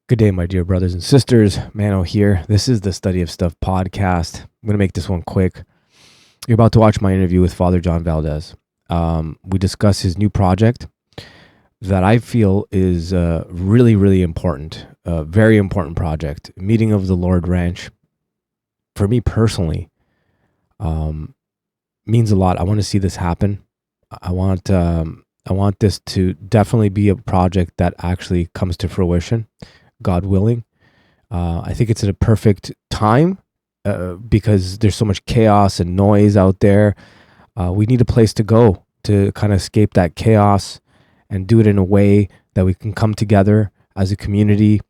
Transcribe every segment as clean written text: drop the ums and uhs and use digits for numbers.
Good day, my dear brothers and sisters. Mano here. This is the Study of Stuff podcast. I'm going to make this one quick. You're about to watch my interview with Father John Valadez. We discuss his new project that I feel is really, really important. A very important project. Meeting of the Lord Ranch. For me personally, means a lot. I want to see this happen. I want this to definitely be a project that actually comes to fruition, God willing. I think it's at a perfect time because there's so much chaos and noise out there. We need a place to go to kind of escape that chaos and do it in a way that we can come together as a community,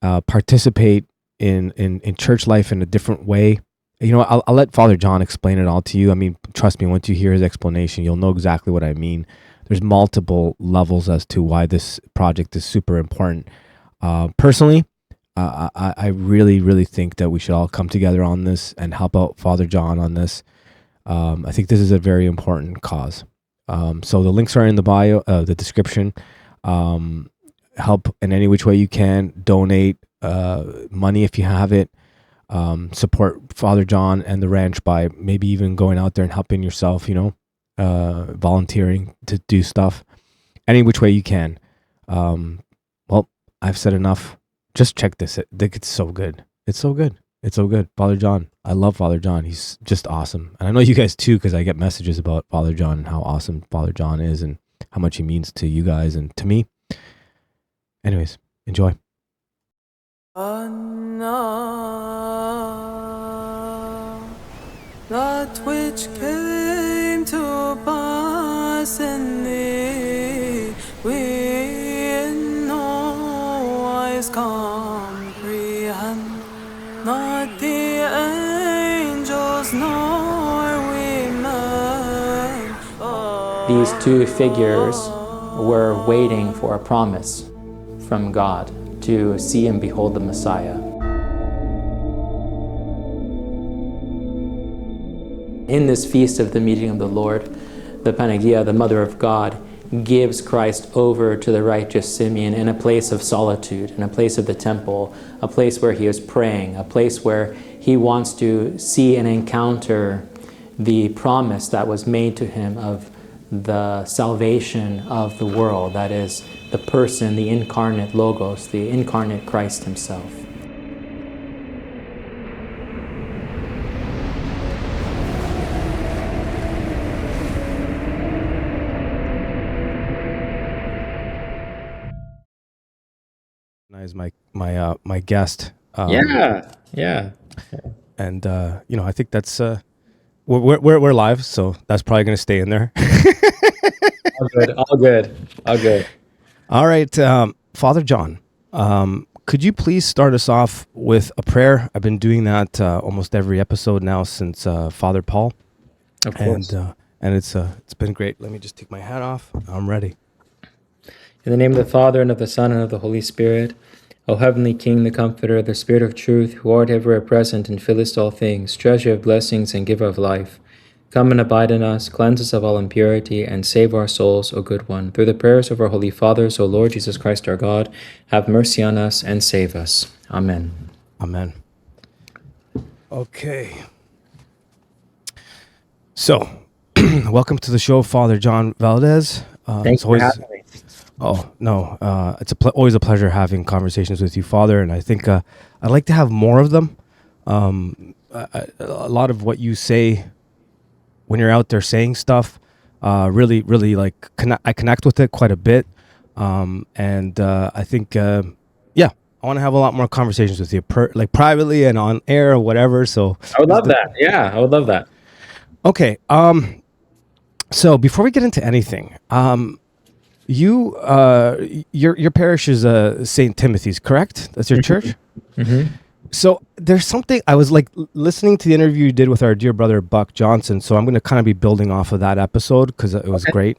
participate in church life in a different way. You know, I'll let Father John explain it all to you. I mean, trust me, once you hear his explanation, you'll know exactly what I mean. There's multiple levels as to why this project is super important. Personally, I really, really think that we should all come together on this and help out Father John on this. I think this is a very important cause. So the links are in the bio, the description. Help in any which way you can. Donate money if you have it. Support Father John and the ranch by maybe even going out there and helping yourself, volunteering to do stuff. Any which way you can. Well, I've said enough. Just check this. It's so good. It's so good. It's so good. Father John. I love Father John. He's just awesome. And I know you guys too, because I get messages about Father John and how awesome Father John is and how much he means to you guys and to me. Anyways, enjoy. That which came to pass in thee, we in no wise comprehend, not the angels nor we men. These two figures were waiting for a promise from God to see and behold the Messiah. In this feast of the meeting of the Lord, the Panagia, the Mother of God, gives Christ over to the righteous Simeon in a place of solitude, in a place of the temple, a place where he is praying, a place where he wants to see and encounter the promise that was made to him of the salvation of the world, that is, the person, the incarnate Logos, the incarnate Christ himself. My guest. Yeah. And I think that's we're live, so that's probably going to stay in there. All good. All right, Father John, could you please start us off with a prayer? I've been doing that almost every episode now since Father Paul. Of course. And it's been great. Let me just take my hat off. I'm ready. In the name of the Father, and of the Son, and of the Holy Spirit, O heavenly King, the Comforter, the Spirit of truth, who art ever present and fillest all things, treasure of blessings and giver of life, come and abide in us, cleanse us of all impurity, and save our souls, O good one. Through the prayers of our holy fathers, O Lord Jesus Christ our God, have mercy on us and save us. Amen. Amen. Okay. So, welcome to the show, Father John Valadez. Thanks for having me. Oh, no. It's always a pleasure having conversations with you, Father, and I think I'd like to have more of them. A lot of what you say when you're out there saying stuff, really, really I connect with it quite a bit. And I think, I want to have a lot more conversations with you, privately and on air or whatever. So I would love that. Yeah, I would love that. Okay. So before we get into anything, your parish is St. Timothy's, correct? That's your church? Mm-hmm. So there's something, I was listening to the interview you did with our dear brother Buck Johnson, so I'm going to kind of be building off of that episode because it was great.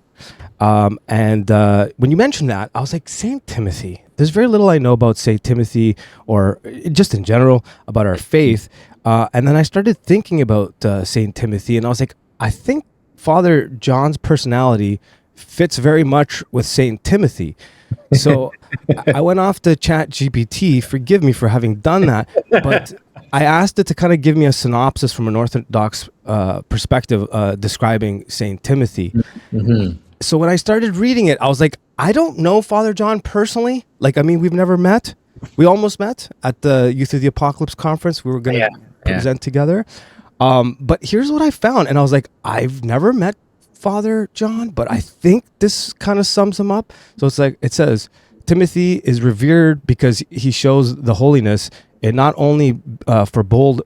And when you mentioned that, I was like, St. Timothy. There's very little I know about St. Timothy or just in general about our faith. And then I started thinking about St. Timothy, and I was like, I think Father John's personality fits very much with St. Timothy. So I went off to Chat GPT. Forgive me for having done that, but I asked it to kind of give me a synopsis from an Orthodox perspective describing Saint Timothy. Mm-hmm. So when I started reading it, I was like, I don't know Father John personally. Like, I mean, we've never met. We almost met at the Youth of the Apocalypse conference. We were going to present together. But here's what I found. And I was like, I've never met Father John, but I think this kind of sums him up. So it's like, it says, Timothy is revered because he shows the holiness, and not only for bold,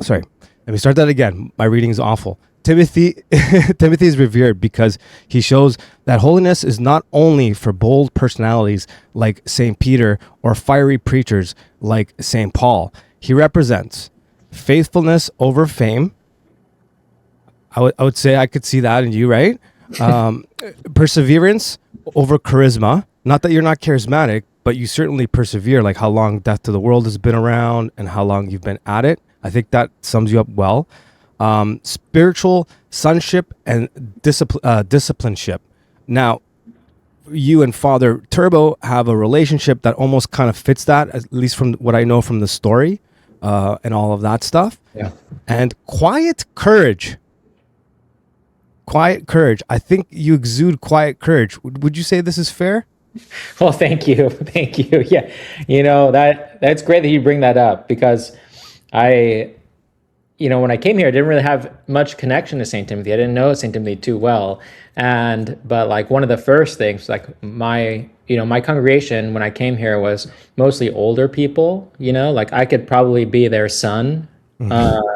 sorry, let me start that again. My reading is awful. Timothy is revered because he shows that holiness is not only for bold personalities like St. Peter or fiery preachers like St. Paul. He represents faithfulness over fame. I would say I could see that in you, right? Perseverance over charisma. Not that you're not charismatic, but you certainly persevere, like how long Death to the World has been around and how long you've been at it. I think that sums you up well. Spiritual sonship and discipleship. Now, you and Father Turbo have a relationship that almost kind of fits that, at least from what I know from the story and all of that stuff. Yeah. And quiet courage. I think you exude quiet courage. Would you say this is fair? Well, thank you. Thank you. Yeah. That's great that you bring that up, because when I came here, I didn't really have much connection to St. Timothy. I didn't know St. Timothy too well. But like one of the first things, like my congregation when I came here was mostly older people, like I could probably be their son,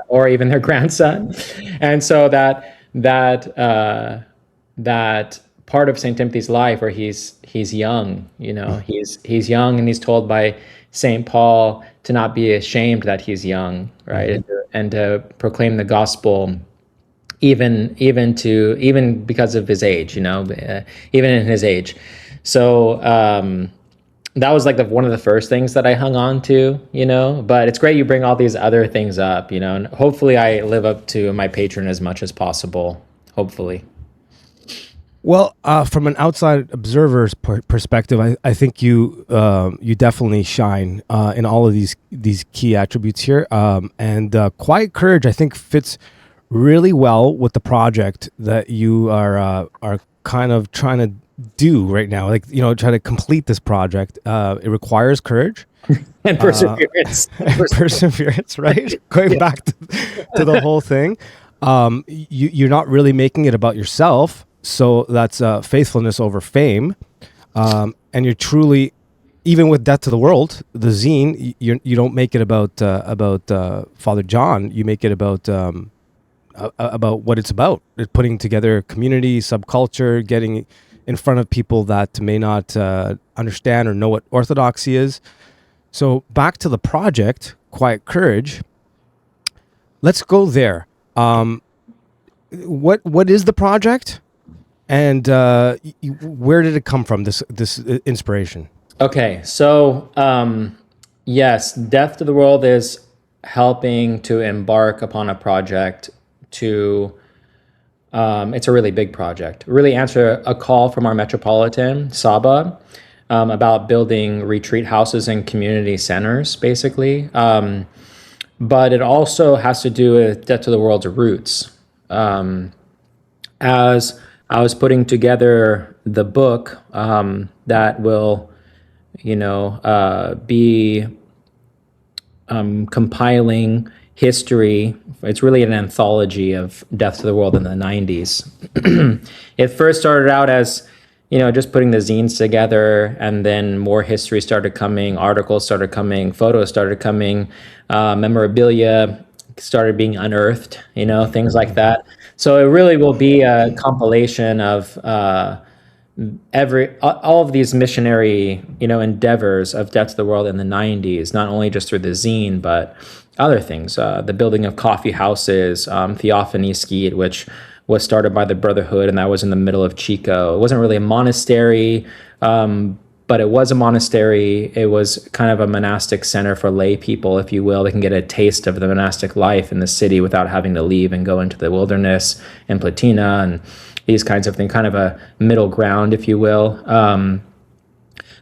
or even their grandson. And so that part of St. Timothy's life where he's young, he's young, and he's told by St. Paul to not be ashamed that he's young, right? And to proclaim the gospel even because of his age, even in his age. So that was like one of the first things that I hung on to, but it's great you bring all these other things up, and hopefully I live up to my patron as much as possible, hopefully. Well, from an outside observer's perspective, I think you definitely shine in all of these key attributes here. And quiet courage, I think, fits really well with the project that you are kind of trying to do right now. Like, try to complete this project. It requires courage and perseverance. Perseverance, right? Going back to the whole thing. You're not really making it about yourself. So that's faithfulness over fame, and you're truly, even with Death to the World, the zine, you don't make it about Father John. You make it about what it's about. It's putting together community, subculture, getting in front of people that may not understand or know what Orthodoxy is. So back to the project, Quiet Courage. Let's go there. What is the project? And where did it come from, this inspiration? Okay, so yes, Death to the World is helping to embark upon a project to, it's a really big project, really answer a call from our Metropolitan, Saba, about building retreat houses and community centers, basically. But it also has to do with Death to the World's roots. As I was putting together the book that will, be compiling history. It's really an anthology of Death to the World in the 90s. It first started out as, just putting the zines together, and then more history started coming, articles started coming, photos started coming, memorabilia started being unearthed, things like that. So it really will be a compilation of all of these missionary, endeavors of Death to the World in the 90s, not only just through the zine, but other things. The building of coffee houses, Theophany Skeet, which was started by the Brotherhood, and that was in the middle of Chico. It wasn't really a monastery, but it was a monastery. It was kind of a monastic center for lay people, if you will. They can get a taste of the monastic life in the city without having to leave and go into the wilderness and Platina and these kinds of things, kind of a middle ground, if you will.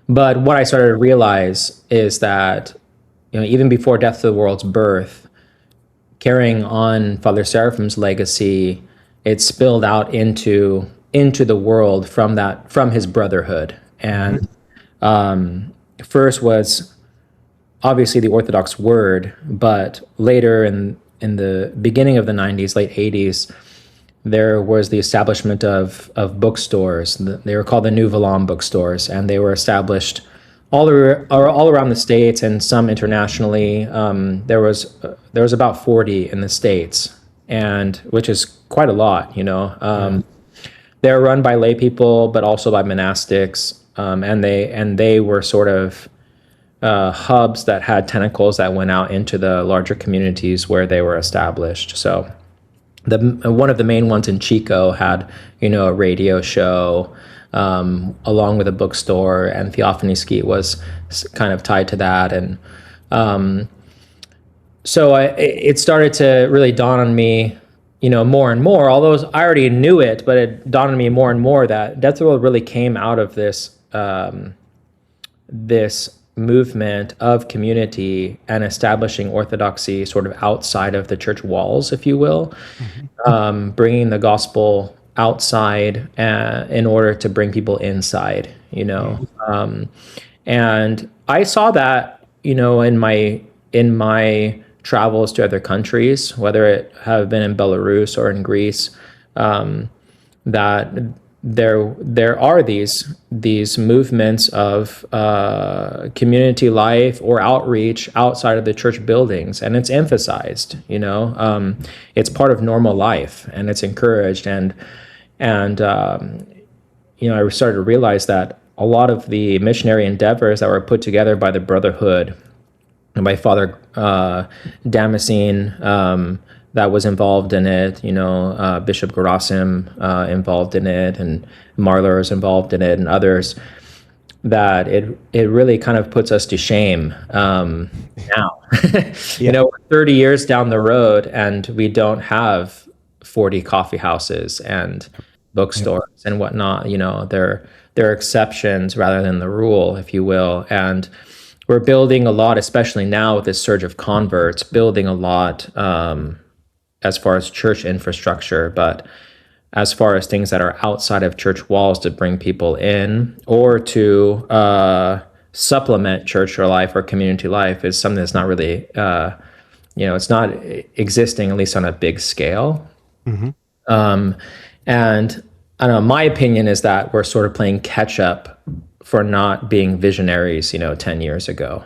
But what I started to realize is that, even before Death to the World's birth, carrying on Father Seraphim's legacy, it spilled out into the world from his brotherhood. And first was obviously the Orthodox word, but later in the beginning of the 90s, late 80s, there was the establishment of bookstores. They were called the New Valam bookstores, and they were established all around the States and some internationally. There was about 40 in the States, and which is quite a lot, They're run by lay people, but also by monastics, and they were sort of hubs that had tentacles that went out into the larger communities where they were established. So one of the main ones in Chico had, a radio show, along with a bookstore, and Theophany Skeet was kind of tied to that. And so it started to really dawn on me, more and more, although I already knew it, but it dawned on me more and more that Death to the World really came out of this movement of community and establishing orthodoxy sort of outside of the church walls, if you will, bringing the gospel outside in order to bring people inside, and I saw that, in my travels to other countries, whether it have been in Belarus or in Greece, that there are these movements of community life or outreach outside of the church buildings, and it's emphasized. It's part of normal life, and it's encouraged. And I started to realize that a lot of the missionary endeavors that were put together by the Brotherhood and by Father Damascene, that was involved in it, Bishop Gerasim involved in it, and Marler is involved in it, and others, that it really kind of puts us to shame now. 30 years down the road, and we don't have 40 coffee houses and bookstores and whatnot. They're exceptions rather than the rule, if you will. And we're building a lot, especially now with this surge of converts, building a lot as far as church infrastructure, but as far as things that are outside of church walls to bring people in or to supplement church or life or community life is something that's not really, it's not existing, at least on a big scale. And I don't know, my opinion is that we're sort of playing catch up for not being visionaries, 10 years ago.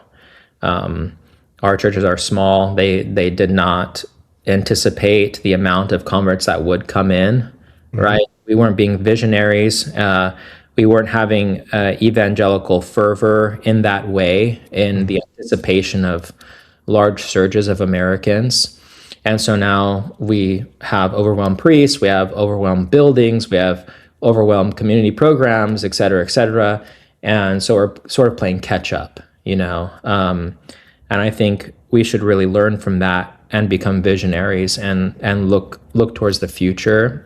Our churches are small. They did not anticipate the amount of converts that would come in, right? We weren't being visionaries. We weren't having evangelical fervor in that way, in the anticipation of large surges of Americans. And so now we have overwhelmed priests, we have overwhelmed buildings, we have overwhelmed community programs, et cetera, et cetera. And so we're sort of playing catch up, and I think we should really learn from that and become visionaries and look towards the future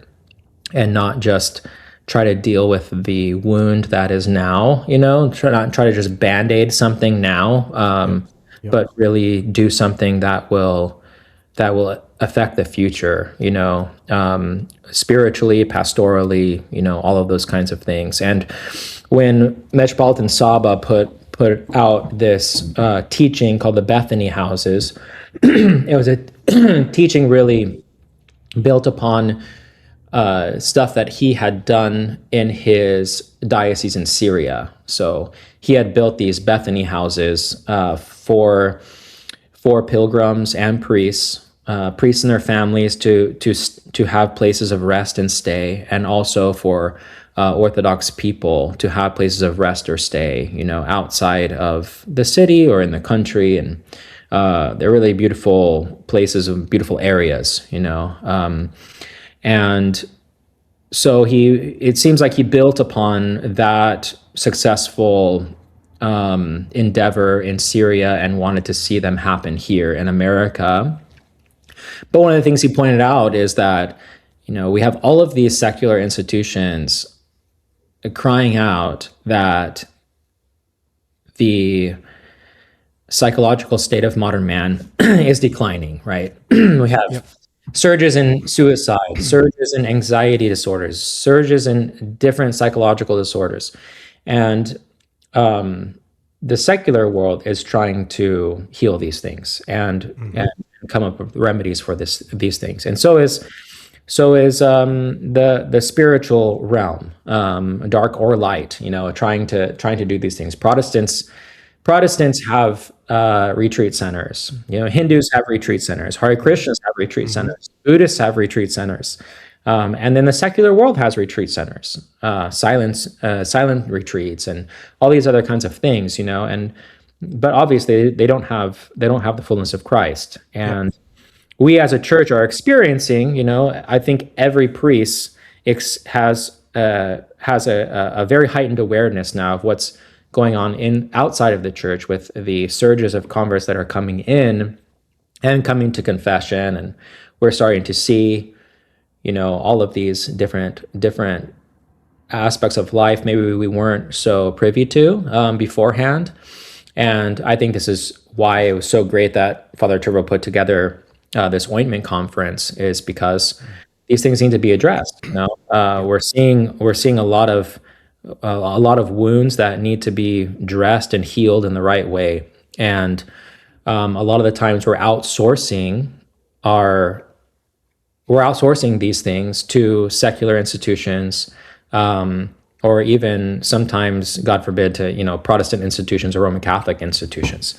and not just try to deal with the wound that is now, try to just Band-Aid something now, but really do something that will affect the future, spiritually, pastorally, all of those kinds of things. And when Metropolitan Saba put out this teaching called the Bethany Houses, it was a teaching really built upon stuff that he had done in his diocese in Syria. So he had built these Bethany houses for pilgrims and priests and their families to have places of rest and stay, and also for Orthodox people to have places of rest or stay, outside of the city or in the country. And they're really beautiful places and beautiful areas, and so it seems like he built upon that successful endeavor in Syria and wanted to see them happen here in America. But one of the things he pointed out is that, we have all of these secular institutions crying out that the psychological state of modern man is declining, right? We have surges in suicide, surges in anxiety disorders, surges in different psychological disorders. And the secular world is trying to heal these things and come up with remedies for these things. And so is the spiritual realm, dark or light, trying to do these things. Protestants have retreat centers. Hindus have retreat centers. Hare Krishnas have retreat centers. Buddhists have retreat centers. And then the secular world has retreat centers, silent retreats, and all these other kinds of things. But obviously they don't have the fullness of Christ. And we as a church are experiencing. I think every priest has a very heightened awareness now of what's going on outside of the church, with the surges of converts that are coming in and coming to confession, and we're starting to see, all of these different aspects of life maybe we weren't so privy to beforehand. And I think this is why it was so great that Father Turbo put together this ointment conference, is because these things need to be addressed. We're seeing a lot of wounds that need to be dressed and healed in the right way. And a lot of the times we're outsourcing these things to secular institutions, or even sometimes, God forbid, to Protestant institutions or Roman Catholic institutions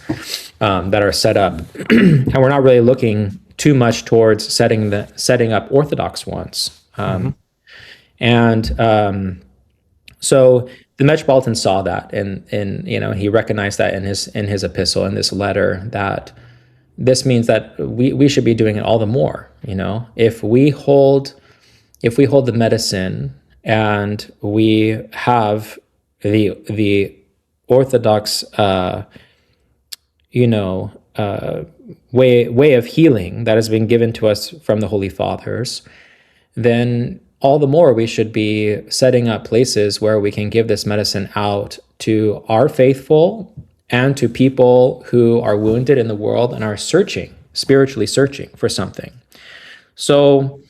that are set up, and we're not really looking too much towards setting up Orthodox ones. So the Metropolitan saw that, and he recognized that in his epistle, in this letter, that this means that we should be doing it all the more. If we hold the medicine, and we have the Orthodox way of healing that has been given to us from the Holy Fathers, then all the more we should be setting up places where we can give this medicine out to our faithful and to people who are wounded in the world and are spiritually searching for something. So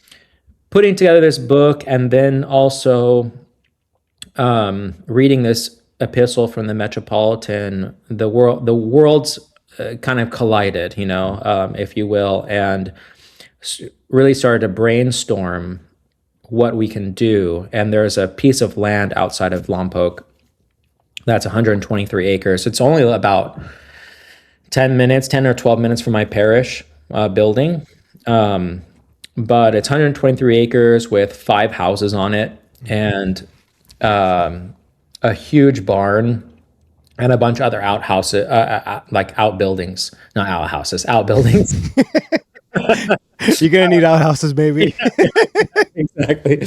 putting together this book, and then also reading this epistle from the Metropolitan, the worlds kind of collided, if you will, and really started to brainstorm what we can do. And there's a piece of land outside of Lompoc that's 123 acres. It's only about 10 or 12 minutes from my parish building. But it's 123 acres with 5 houses on it, and a huge barn, and a bunch of other outbuildings. You're gonna need outhouses, baby. Exactly.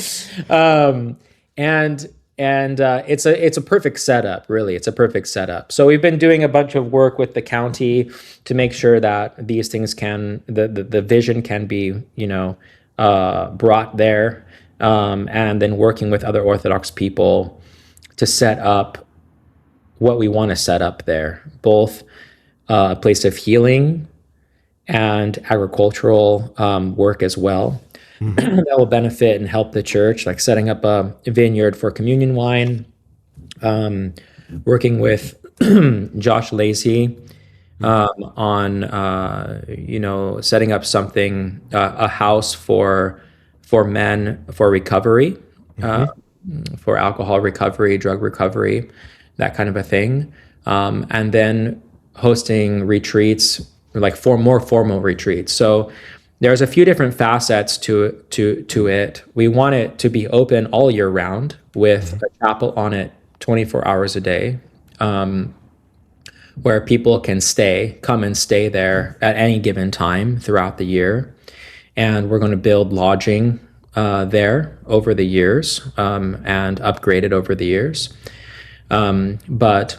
And it's a perfect setup, really. It's a perfect setup. So we've been doing a bunch of work with the county to make sure that these things the vision can be, brought there, and then working with other Orthodox people to set up what we want to set up there, both a place of healing and agricultural work as well. That will benefit and help the church, like setting up a vineyard for communion wine, working with Josh Lacey on setting up something, a house for men for recovery, for alcohol recovery, drug recovery, that kind of a thing, and then hosting retreats, like more formal retreats. So there's a few different facets to it. We want it to be open all year round, with a chapel on it 24 hours a day, where people can come and stay there at any given time throughout the year. And we're going to build lodging there over the years, and upgrade it over the years. But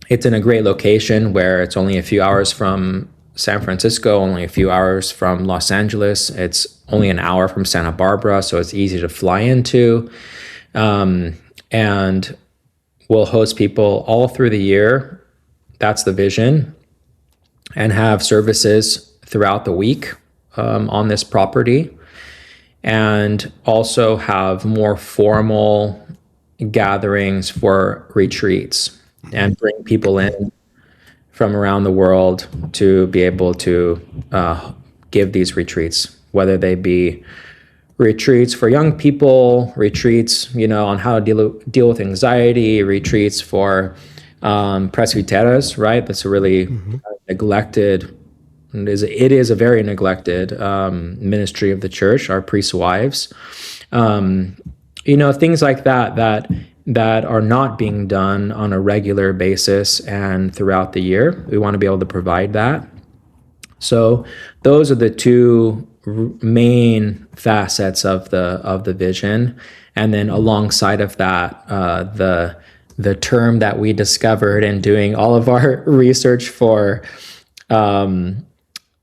it's in a great location where it's only a few hours from San Francisco, only a few hours from Los Angeles. It's only an hour from Santa Barbara, so it's easy to fly into. And will host people all through the year. That's the vision, and have services throughout the week on this property, and also have more formal gatherings for retreats and bring people in from around the world to be able to give these retreats, whether they be retreats for young people, retreats, on how to deal with anxiety, retreats for presbyteros, right? That's a really neglected, it is a very neglected ministry of the church, our priests' wives. Things like that are not being done on a regular basis and throughout the year. We want to be able to provide that. So those are the two main facets of the vision. And then alongside of that, the term that we discovered in doing all of our research for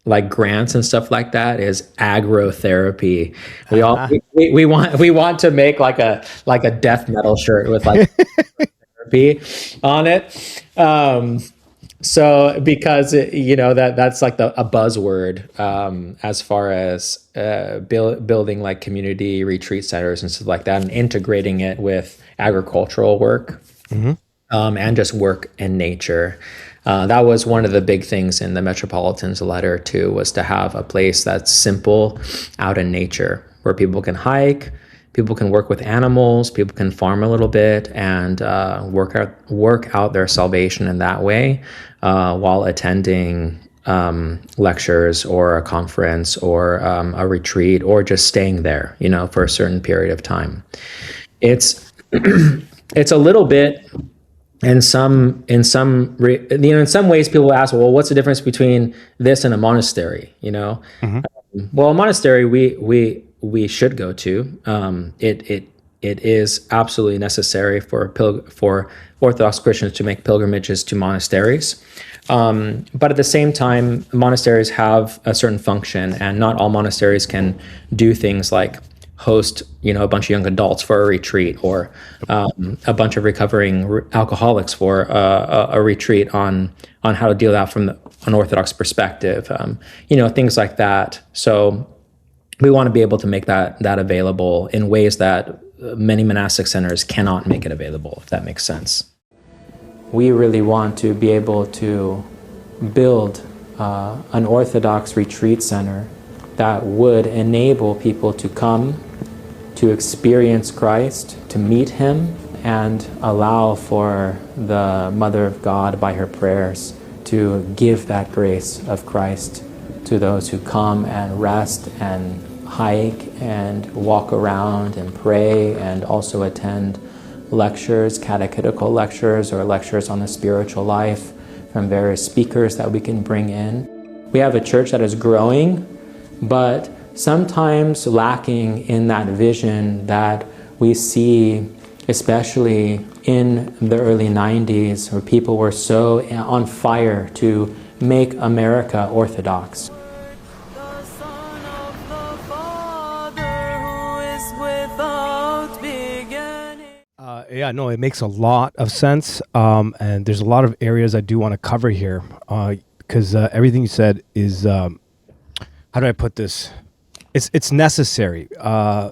like grants and stuff like that is agrotherapy. We want to make like a death metal shirt with like therapy on it. So because that's like a buzzword as far as building like community retreat centers and stuff like that, and integrating it with agricultural work and just work in nature. That was one of the big things in the Metropolitan's letter too, was to have a place that's simple, out in nature, where people can hike, people can work with animals, people can farm a little bit, and work out their salvation in that way, while attending lectures or a conference or a retreat, or just staying there, for a certain period of time. It's a little bit. In some ways, people ask, well, what's the difference between this and a monastery? Well, a monastery we should go to. It is absolutely necessary for Orthodox Christians to make pilgrimages to monasteries. But at the same time, monasteries have a certain function, and not all monasteries can do things like host, a bunch of young adults for a retreat, or a bunch of recovering alcoholics for a retreat on how to deal with that from an Orthodox perspective, things like that. So we want to be able to make that available in ways that many monastic centers cannot make it available, if that makes sense. We really want to be able to build an Orthodox retreat center that would enable people to come, to experience Christ, to meet Him, and allow for the Mother of God, by her prayers, to give that grace of Christ to those who come and rest and hike and walk around and pray, and also attend lectures, catechetical lectures, or lectures on the spiritual life from various speakers that we can bring in. We have a church that is growing, but sometimes lacking in that vision that we see, especially in the early 90s, where people were so on fire to make America Orthodox. The Son of the Father, who is without beginning. It makes a lot of sense, and there's a lot of areas I do want to cover here, because everything you said is, how do I put this? It's necessary.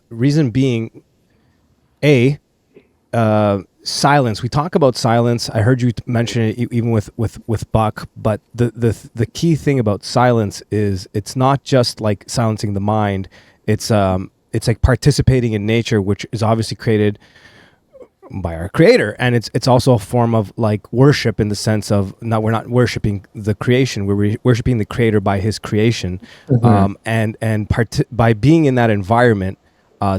Reason being, silence. We talk about silence. I heard you mention it even with Buck, but the key thing about silence is it's not just like silencing the mind. It's like participating in nature, which is obviously created by our Creator, and it's also a form of like worship, in the sense of we're not worshiping the creation, we're worshiping the Creator by His creation. By being in that environment,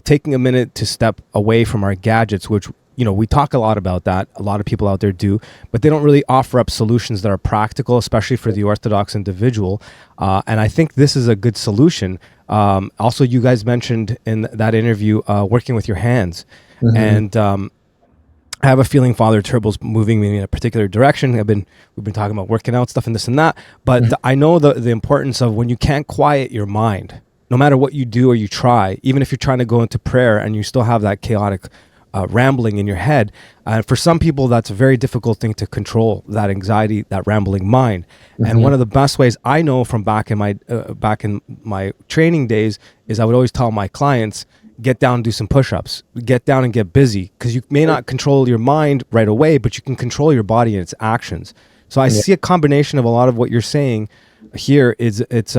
taking a minute to step away from our gadgets, which we talk a lot about that, a lot of people out there do, but they don't really offer up solutions that are practical, especially for the Orthodox individual. And I think this is a good solution. Also, you guys mentioned in that interview working with your hands, and I have a feeling Father Turbo's moving me in a particular direction. We've been talking about working out stuff and this and that, but I know the importance of when you can't quiet your mind, no matter what you do or you try, even if you're trying to go into prayer and you still have that chaotic rambling in your head. For some people, that's a very difficult thing to control, that anxiety, that rambling mind. And one of the best ways I know from back in my training days is I would always tell my clients, get down and do some push-ups, get down and get busy, because you may not control your mind right away, but you can control your body and its actions. So I see a combination of a lot of what you're saying here is it's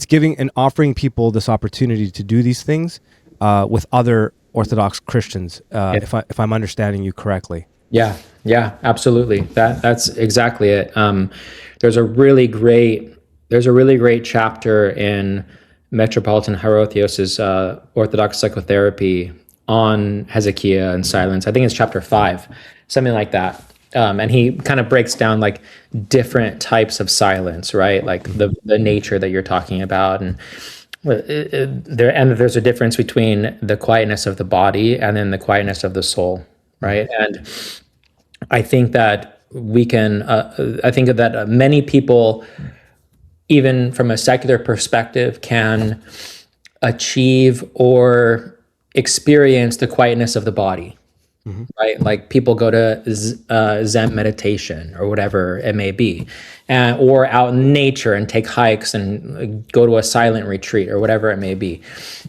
giving and offering people this opportunity to do these things with other Orthodox Christians, if I'm understanding you correctly. Yeah, absolutely. That's exactly it. There's a really great chapter in Metropolitan Hierotheos's Orthodox Psychotherapy on Hezekiah and silence. I think it's chapter 5, something like that. And he kind of breaks down like different types of silence, right? Like the nature that you're talking about, and there's a difference between the quietness of the body and then the quietness of the soul, right? And I think that we can. I think that many people, even from a secular perspective, can achieve or experience the quietness of the body. Right? Like people go to Zen meditation or whatever it may be, or out in nature and take hikes and go to a silent retreat or whatever it may be.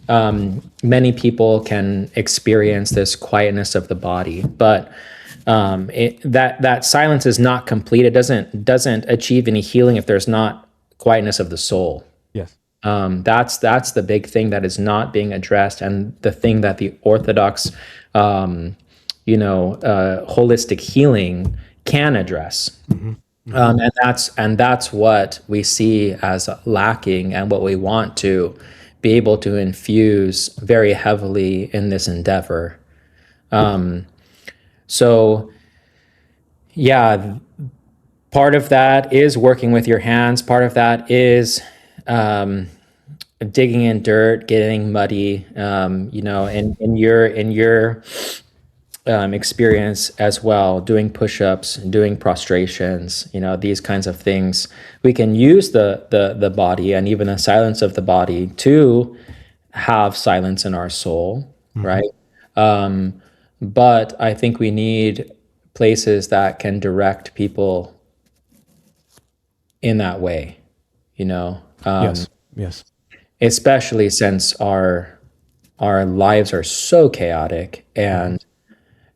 Many people can experience this quietness of the body, but that silence is not complete. It doesn't achieve any healing if there's not quietness of the soul. Yes. That's the big thing that is not being addressed, and the thing that the Orthodox holistic healing can address. And that's what we see as lacking, and what we want to be able to infuse very heavily in this endeavor. So yeah, part of that is working with your hands. Part of that is digging in dirt, getting muddy, in your experience as well, doing push-ups, doing prostrations, these kinds of things. We can use the body and even the silence of the body to have silence in our soul, right? But I think we need places that can direct people in that way, Yes. Especially since our lives are so chaotic. And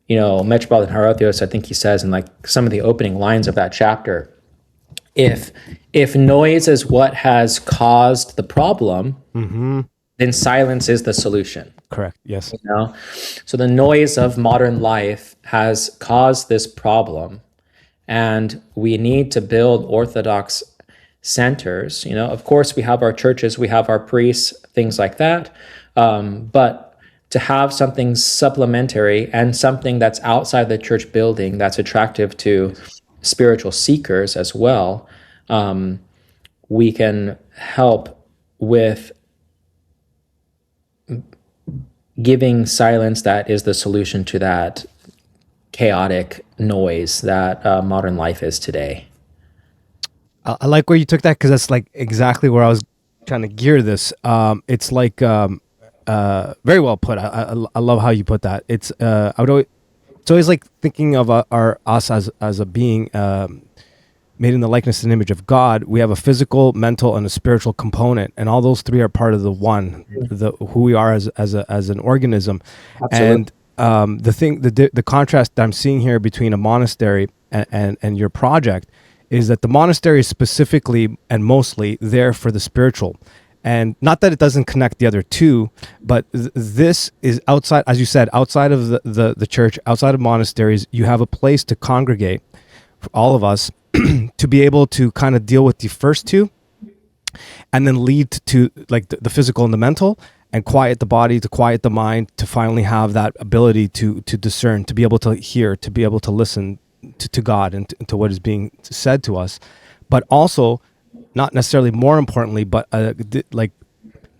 Metropolitan Hierotheos, I think he says in like some of the opening lines of that chapter, if noise is what has caused the problem, then silence is the solution. Correct. Yes. So the noise of modern life has caused this problem, and we need to build Orthodox centers. Of course, we have our churches, we have our priests, things like that, but to have something supplementary and something that's outside the church building that's attractive to spiritual seekers as well, we can help with giving silence that is the solution to that chaotic noise that modern life is today. I like where you took that, because that's like exactly where I was trying to gear this. It's like very well put. I love how you put that. It's always like thinking of us as a being made in the likeness and image of God. We have a physical, mental, and a spiritual component, and all those three are part of the one, who we are as an organism. Absolutely. And the contrast that I'm seeing here between a monastery and your project is that the monastery is specifically and mostly there for the spiritual. And not that it doesn't connect the other two, but this is outside, as you said, outside of the church, outside of monasteries. You have a place to congregate for all of us to be able to kind of deal with the first two, and then lead to like the physical and the mental, and quiet the body, to quiet the mind, to finally have that ability to discern, to be able to hear, to be able to listen to God and to what is being said to us. But also, not necessarily more importantly, but like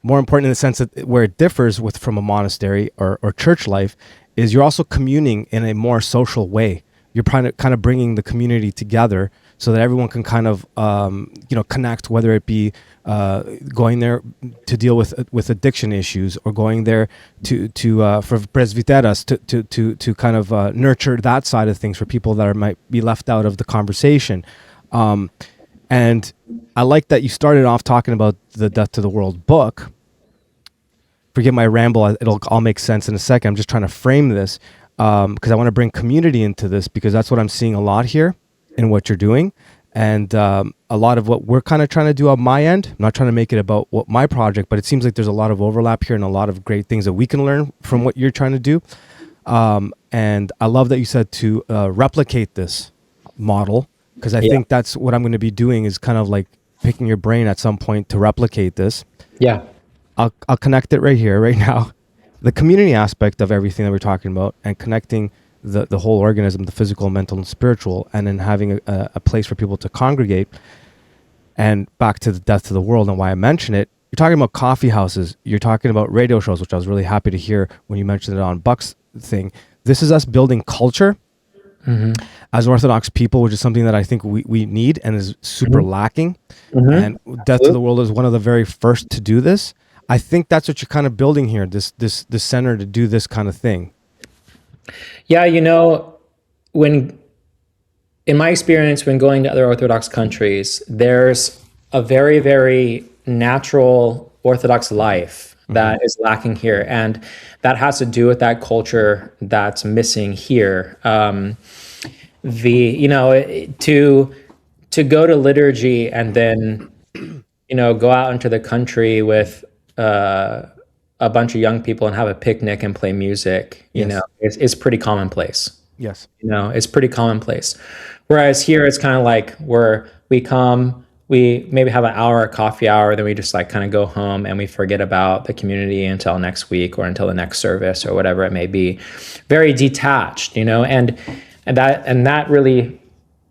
more important in the sense that where it differs from a monastery or church life is you're also communing in a more social way. You're kind of bringing the community together so that everyone can kind of connect, whether it be going there to deal with addiction issues, or going there to for presbyteras to kind of nurture that side of things for people that might be left out of the conversation. And I like that you started off talking about the Death to the World book. Forgive my ramble, it'll all make sense in a second. I'm just trying to frame this because I want to bring community into this, because that's what I'm seeing a lot here in what you're doing. And a lot of what we're kind of trying to do on my end, I'm not trying to make it about what my project, but it seems like there's a lot of overlap here and a lot of great things that we can learn from what you're trying to do. And I love that you said to replicate this model, because I think that's what I'm going to be doing, is kind of like picking your brain at some point to replicate this. Yeah. I'll connect it right here, right now. The community aspect of everything that we're talking about, and connecting the whole organism, the physical, mental, and spiritual, and then having a place for people to congregate. And back to the Death to the World and why I mention it, you're talking about coffee houses, you're talking about radio shows, which I was really happy to hear when you mentioned it on Buck's thing. This is us building culture as Orthodox people, which is something that I think we need and is super lacking. And Death to the World is one of the very first to do this. I think that's what you're kind of building here, this center to do this kind of thing. Yeah, when, in my experience, when going to other Orthodox countries, there's a very, very natural Orthodox life that is lacking here. And that has to do with that culture that's missing here. To go to liturgy and then, go out into the country with a bunch of young people and have a picnic and play music, it's pretty commonplace. Yes. It's pretty commonplace. Whereas here it's kind of like where we come, we maybe have an hour, a coffee hour, then we just like kind of go home and we forget about the community until next week or until the next service or whatever it may be. Very detached, and that really,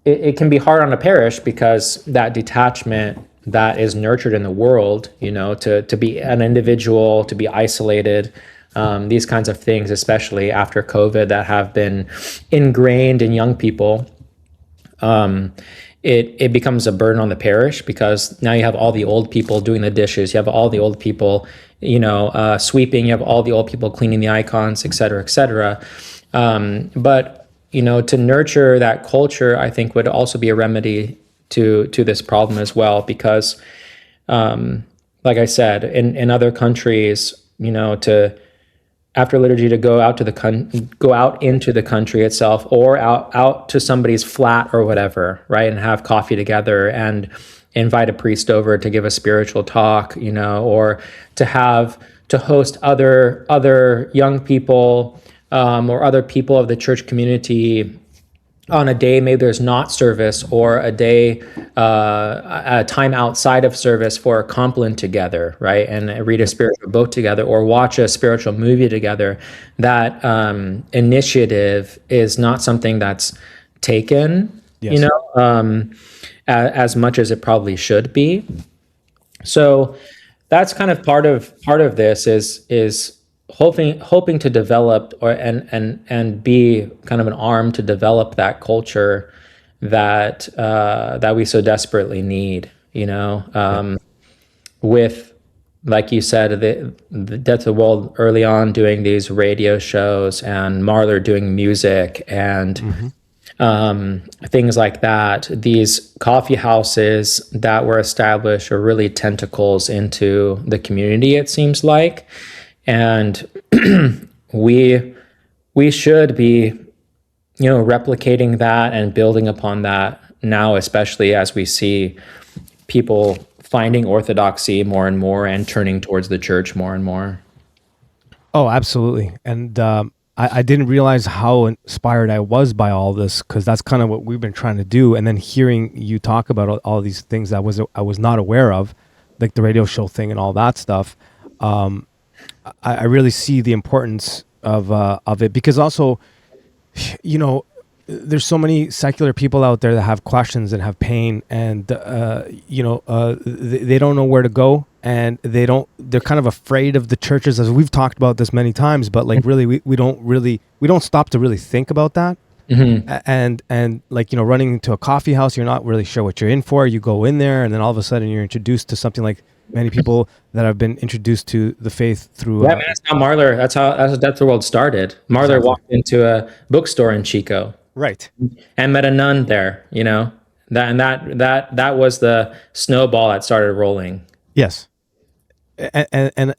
it can be hard on a parish, because that detachment that is nurtured in the world, to be an individual, to be isolated, these kinds of things, especially after COVID, that have been ingrained in young people, it becomes a burden on the parish, because now you have all the old people doing the dishes, you have all the old people, sweeping, you have all the old people cleaning the icons, et cetera, et cetera. But to nurture that culture, I think would also be a remedy to this problem as well, because like I said, in other countries, to after liturgy to go out into the country itself, or out to somebody's flat or whatever, right, and have coffee together and invite a priest over to give a spiritual talk, or to host other young people or other people of the church community on a day maybe there's not service, or a day, a time outside of service for a compline together, right? And read a spiritual book together, or watch a spiritual movie together. That initiative is not something that's taken, Yes. As much as it probably should be. So that's kind of part of this is hoping to develop and be kind of an arm to develop that culture that we so desperately need, with, like you said, the Death to the World early on doing these radio shows, and Marler doing music and things like that. These coffee houses that were established are really tentacles into the community, it seems like. And we should be, replicating that and building upon that now, especially as we see people finding orthodoxy more and more and turning towards the church more and more. Oh, absolutely. And I didn't realize how inspired I was by all this, because that's kind of what we've been trying to do. And then hearing you talk about all these things that I was not aware of, like the radio show thing and all that stuff. I really see the importance of it, because also, there's so many secular people out there that have questions and have pain, and they don't know where to go, and they're kind of afraid of the churches, as we've talked about this many times. But like, really, we don't stop to really think about that. And like, running into a coffee house, you're not really sure what you're in for. You go in there, and then all of a sudden you're introduced to something like many people that have been introduced to the faith through. Yeah, man, that's how Marler. That's the world started. Marler Exactly. walked into a bookstore in Chico Right. and met a nun there. That was the snowball that started rolling. Yes. And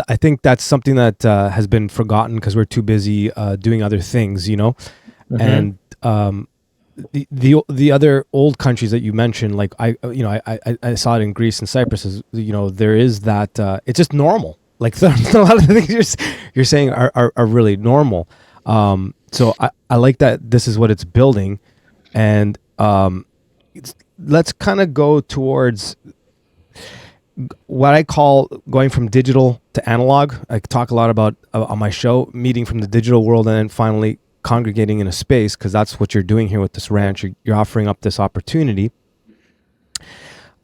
I think that's something that has been forgotten because we're too busy doing other things, And the other old countries that you mentioned, like I saw it in Greece and Cyprus, is there is that it's just normal. Like a lot of the things you're saying are really normal. So I like that this is what it's building, and let's kind of go towards what I call going from digital to analog. I talk a lot about on my show, meeting from the digital world and then finally congregating in a space, because that's what you're doing here with this ranch. You're offering up this opportunity.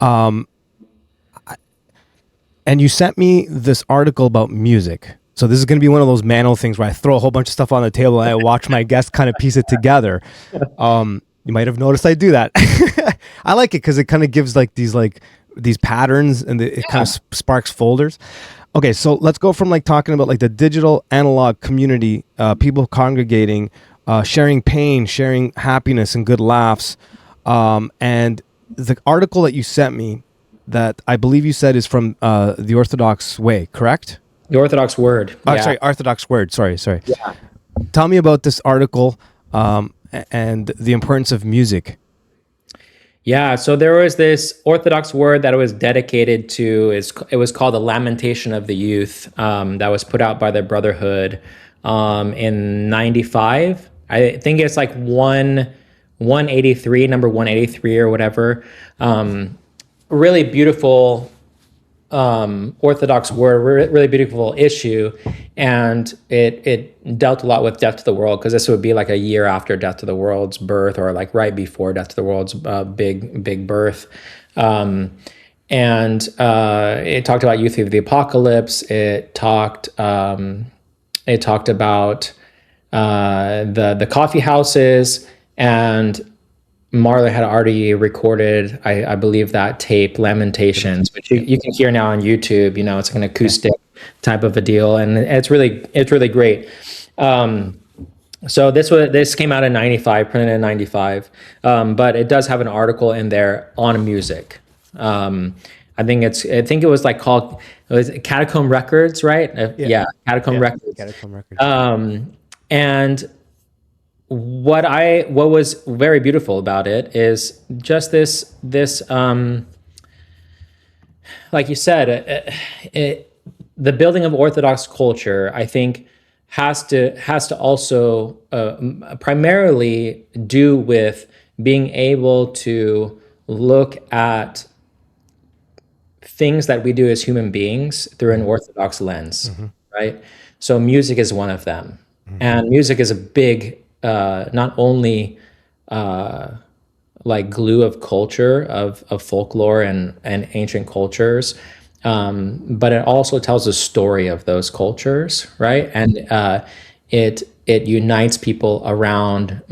And you sent me this article about music. So this is going to be one of those manual things where I throw a whole bunch of stuff on the table and I watch my guests kind of piece it together. You might have noticed I do that. I like it because it kind of gives like these patterns, and it kind of sparks folders. Okay, so let's go from like talking about like the digital analog community, people congregating, sharing pain, sharing happiness and good laughs. And the article that you sent me, that I believe you said is from the Orthodox way, correct? The Orthodox word. Sorry, Orthodox word. Sorry. Yeah. Tell me about this article and the importance of music. Yeah, so there was this Orthodox word that it was dedicated to. It was called the Lamentation of the Youth, that was put out by the Brotherhood in 95. I think it's like 183, number 183 or whatever. Really beautiful Orthodox word, really beautiful issue, and it dealt a lot with Death to the World, because this would be like a year after Death to the World's birth, or like right before Death to the World's big birth. And it talked about youth of the apocalypse. It talked about the coffee houses, and Marla had already recorded, I believe, that tape, Lamentations, which you can hear now on YouTube. It's like an acoustic type of a deal, and it's really great. So this came out in 95, printed in 95, but it does have an article in there on music. I think it was like called, it was Catacomb Records, right? Yeah, Catacomb Records. Catacomb Records. And what was very beautiful about it is just this like you said, the building of Orthodox culture, I think, has to also primarily do with being able to look at things that we do as human beings through an Orthodox lens, right? So music is one of them, and music is a big, not only like glue of culture, of folklore and ancient cultures, but it also tells a story of those cultures, right? And it unites people around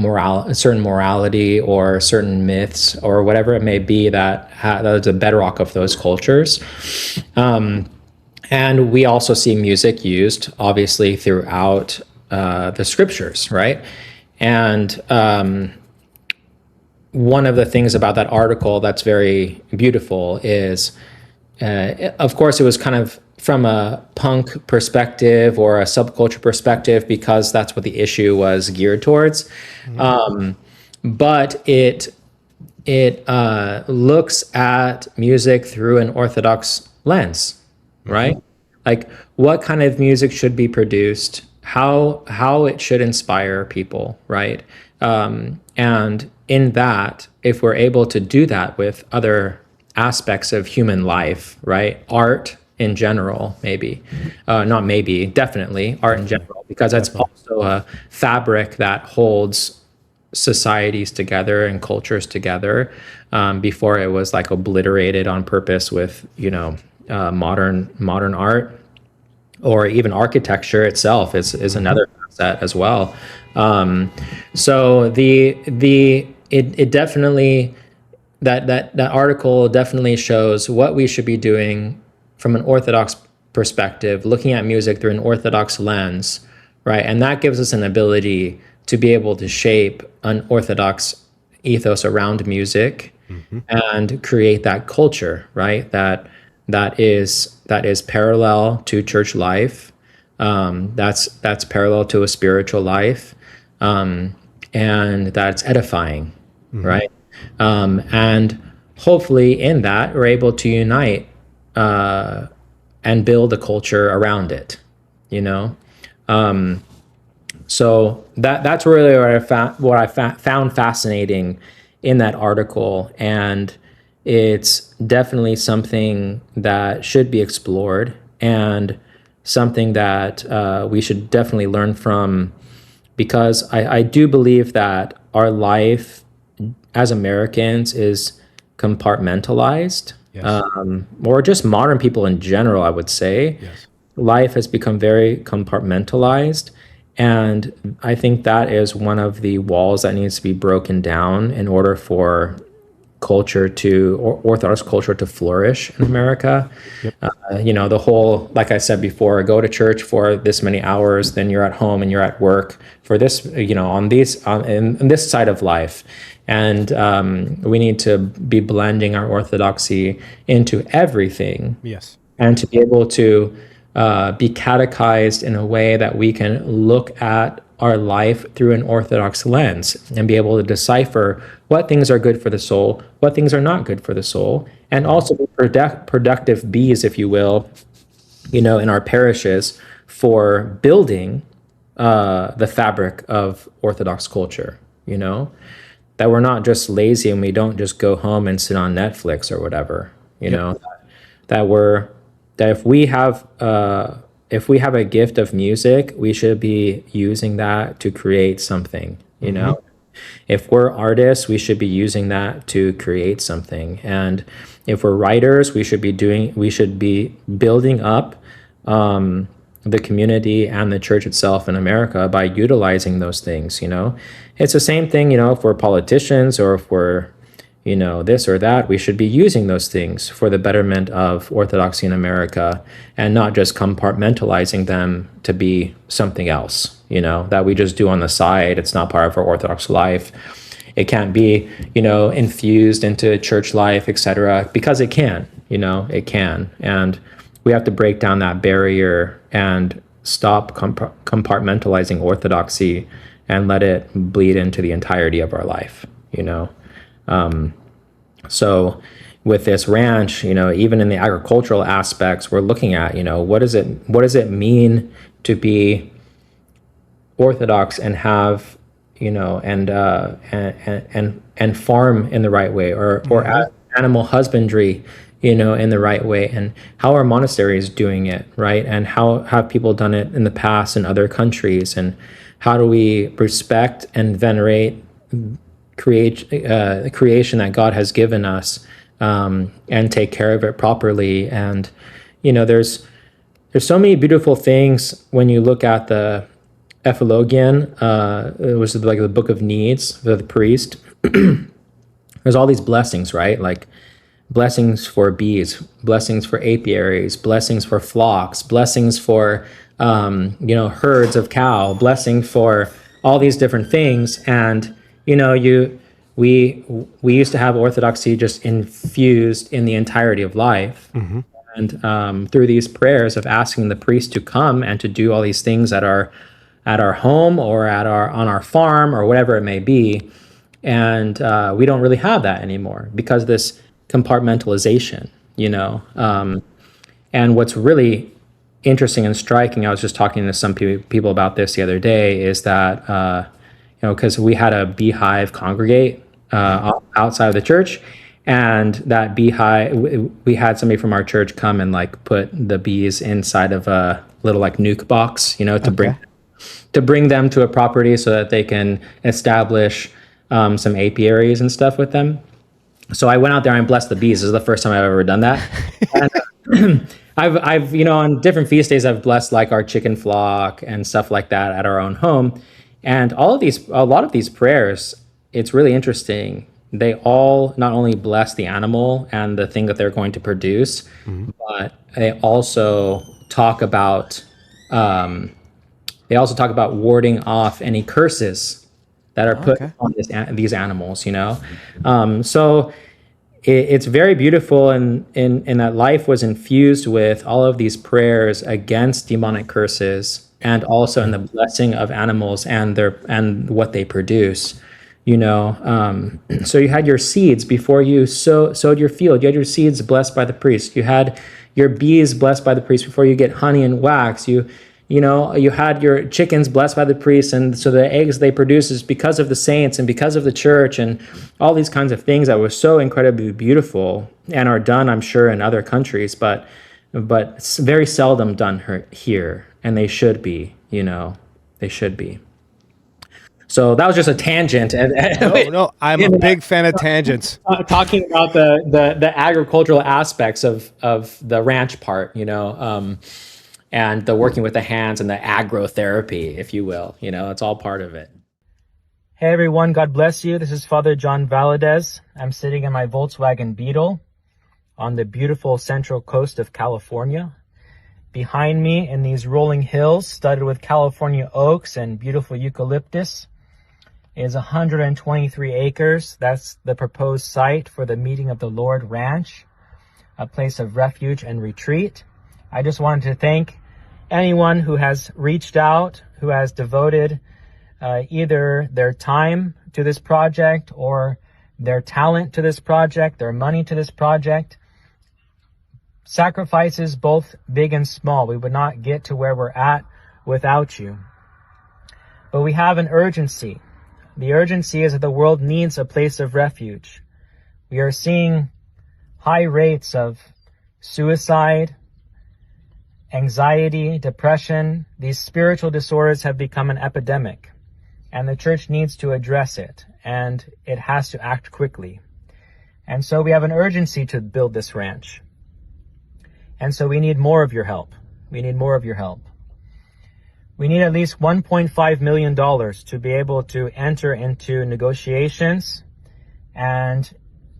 certain morality or certain myths or whatever it may be that is a bedrock of those cultures. And we also see music used, obviously, throughout the scriptures, right? And one of the things about that article that's very beautiful is, of course, it was kind of from a punk perspective or a subculture perspective, because that's what the issue was geared towards. But it looks at music through an Orthodox lens, right? Like, what kind of music should be produced, how it should inspire people, right? And in that, if we're able to do that with other aspects of human life, right? Art in general, definitely art in general, because that's also a fabric that holds societies together and cultures together, before it was like obliterated on purpose with, modern art, or even architecture itself is another fabric asset as well. So it definitely, that article definitely shows what we should be doing from an Orthodox perspective, looking at music through an Orthodox lens, right? And that gives us an ability to be able to shape an Orthodox ethos around music and create that culture, right? That is parallel to church life. That's parallel to a spiritual life, and that's edifying, right? And hopefully, in that, we're able to unite and build a culture around it. You know, so that's really what I found fascinating in that article, and it's definitely something that should be explored and something that we should definitely learn from, because I do believe that our life as Americans is compartmentalized, Yes. or just modern people in general, I would say. Yes. Life has become very compartmentalized. And I think that is one of the walls that needs to be broken down in order for Orthodox culture to flourish in America. Yep. The whole, like I said before, go to church for this many hours, then you're at home and you're at work for this, on this side of life. And we need to be blending our orthodoxy into everything. Yes. And to be able to be catechized in a way that we can look at our life through an Orthodox lens and be able to decipher what things are good for the soul, what things are not good for the soul, and also be productive bees, if you will, in our parishes for building the fabric of Orthodox culture, that we're not just lazy and we don't just go home and sit on Netflix or whatever, that if we have a gift of music, we should be using that to create something, If we're artists, we should be using that to create something. And if we're writers, we should be building up the community and the church itself in America by utilizing those things, It's the same thing, if we're politicians or if we're this or that, we should be using those things for the betterment of Orthodoxy in America and not just compartmentalizing them to be something else, that we just do on the side. It's not part of our Orthodox life. It can't be, infused into church life, etc., because it can, it can. And we have to break down that barrier and stop compartmentalizing Orthodoxy and let it bleed into the entirety of our life, So with this ranch, even in the agricultural aspects, we're looking at, what does it mean to be Orthodox and have, and farm in the right way, or animal husbandry, in the right way, and how are monasteries doing it, right? And how have people done it in the past in other countries, and how do we respect and venerate creation that God has given us, and take care of it properly. And there's so many beautiful things when you look at the Epilogian. It was like the book of needs for the priest. There's all these blessings, right? Like blessings for bees, blessings for apiaries, blessings for flocks, blessings for herds of cow, blessing for all these different things. And we used to have Orthodoxy just infused in the entirety of life. And through these prayers of asking the priest to come and to do all these things at our home or on our farm or whatever it may be. And we don't really have that anymore because this compartmentalization, and what's really interesting and striking, I was just talking to some people about this the other day, is that because we had a beehive congregate outside of the church, and that beehive, we had somebody from our church come and put the bees inside of a little nuke box, to bring them to a property so that they can establish some apiaries and stuff with them. So I went out there and blessed the bees. This is the first time I've ever done that. I've on different feast days I've blessed like our chicken flock and stuff like that at our own home, and a lot of these prayers, it's really interesting. They all not only bless the animal and the thing that they're going to produce, but um, they also talk about warding off any curses that are put Okay. on these animals. So it's very beautiful, and in that life was infused with all of these prayers against demonic curses, and also in the blessing of animals and what they produce. So you had your seeds before you sowed your field. You had your seeds blessed by the priest. You had your bees blessed by the priest before you get honey and wax. You had your chickens blessed by the priest, and so the eggs they produce is because of the saints and because of the church and all these kinds of things that were so incredibly beautiful and are done, I'm sure, in other countries, but it's very seldom done here, and they should be. They should be. So that was just a tangent, and No, I'm a big fan of tangents. talking about the agricultural aspects of the ranch part, and the working with the hands and the agrotherapy, if you will. It's all part of it. Hey everyone, God bless you. This is Father John Valadez. I'm sitting in my Volkswagen Beetle on the beautiful central coast of California. Behind me, in these rolling hills studded with California oaks and beautiful eucalyptus, is 123 acres. That's the proposed site for the Meeting of the Lord Ranch, a place of refuge and retreat. I just wanted to thank anyone who has reached out, who has devoted either their time to this project or their talent to this project, their money to this project. Sacrifices both big and small. We would not get to where we're at without you. But we have an urgency. The urgency is that the world needs a place of refuge. We are seeing high rates of suicide, anxiety, depression. These spiritual disorders have become an epidemic, and the church needs to address it, and it has to act quickly. And so we have an urgency to build this ranch. And so we need more of your help. We need more of your help. We need at least $1.5 million to be able to enter into negotiations and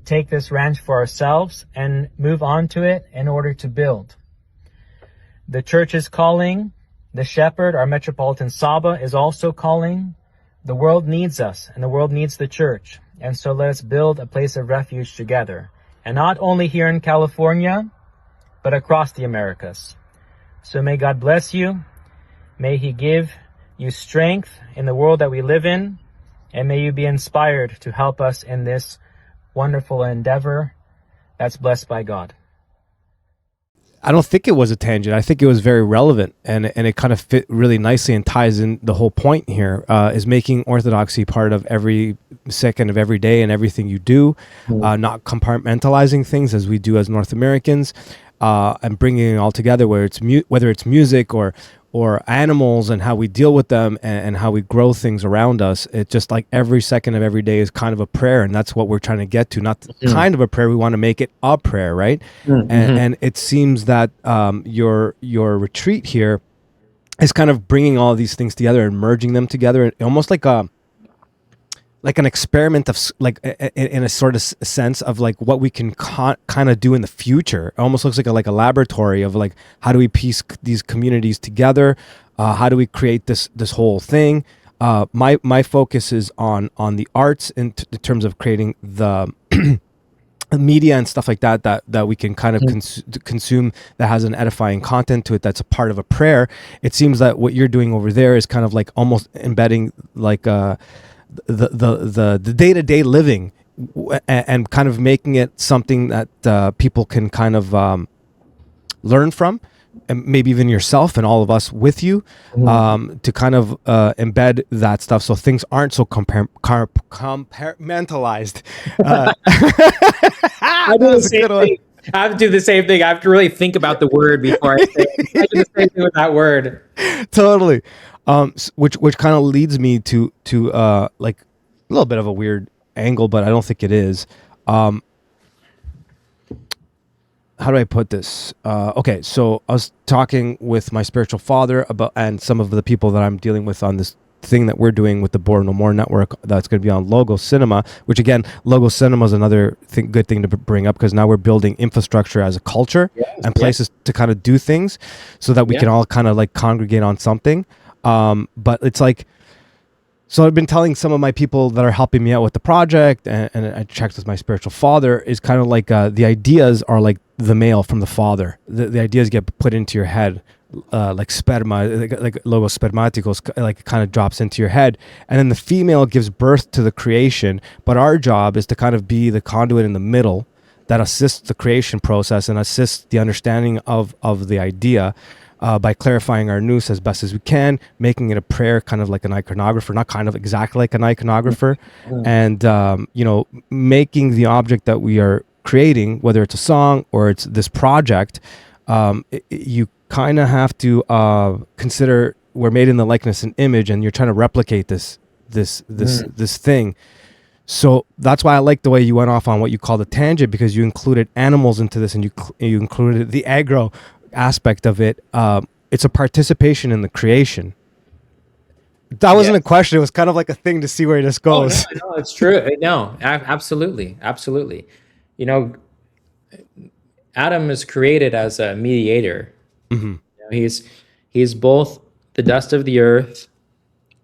take this ranch for ourselves and move on to it in order to build. The church is calling. The shepherd, our Metropolitan Saba, is also calling. The world needs us, and the world needs the church. And so let us build a place of refuge together. And not only here in California, but across the Americas. So may God bless you. May He give you strength in the world that we live in. And may you be inspired to help us in this wonderful endeavor that's blessed by God. I don't think it was a tangent. I think it was very relevant, and it kind of fit really nicely and ties in. The whole point here is making Orthodoxy part of every second of every day and everything you do, not compartmentalizing things as we do as North Americans, and bringing it all together, whether it's music or animals and how we deal with them and how we grow things around us. It's just like every second of every day is kind of a prayer, and that's what we're trying to get to. Not kind of a prayer, we want to make it a prayer, right? And it seems that your retreat here is kind of bringing all these things together and merging them together, almost like an experiment of in a sort of sense of like what we can kind of do in the future. It almost looks like a laboratory of like, how do we piece these communities together? How do we create this whole thing? My focus is on the arts in terms of creating the media and stuff like that we can kind of consume, that has an edifying content to it, that's a part of a prayer. It seems that what you're doing over there is kind of like almost embedding like the day-to-day living and kind of making it something that people can kind of learn from, and maybe even yourself and all of us with you, to kind of embed that stuff so things aren't so compartmentalized. I do the same thing. I have to do the same thing. I have to really think about the word before I say it. I do the same thing with that word. Totally. Which kind of leads me to like a little bit of a weird angle, but I don't think it is. how do I put this? Okay, so I was talking with my spiritual father about, and some of the people that I'm dealing with on this thing that we're doing with the Born No More network that's going to be on Logo Cinema, which again, Logo Cinema is another good thing to bring up, because now we're building infrastructure as a culture and places to kind of do things so that we can all kind of like congregate on something. But it's like, so I've been telling some of my people that are helping me out with the project, and I checked with my spiritual father, is kind of like the ideas are like the male from the father. The ideas get put into your head, like sperma, like logos spermaticos, like it kind of drops into your head. And then the female gives birth to the creation. But our job is to kind of be the conduit in the middle that assists the creation process and assists the understanding of the idea. By clarifying our nous as best as we can, making it a prayer, kind of like an iconographer, not kind of exactly like an iconographer, and making the object that we are creating, whether it's a song or it's this project, you kind of have to consider we're made in the likeness and image, and you're trying to replicate this thing. So that's why I like the way you went off on what you call the tangent, because you included animals into this, and you included the aggro aspect of it. It's a participation in the creation. That wasn't a question. It was kind of like a thing to see where this goes. No, it's true. No, absolutely. You know, Adam is created as a mediator. Mm-hmm. You know, he's both the dust of the earth,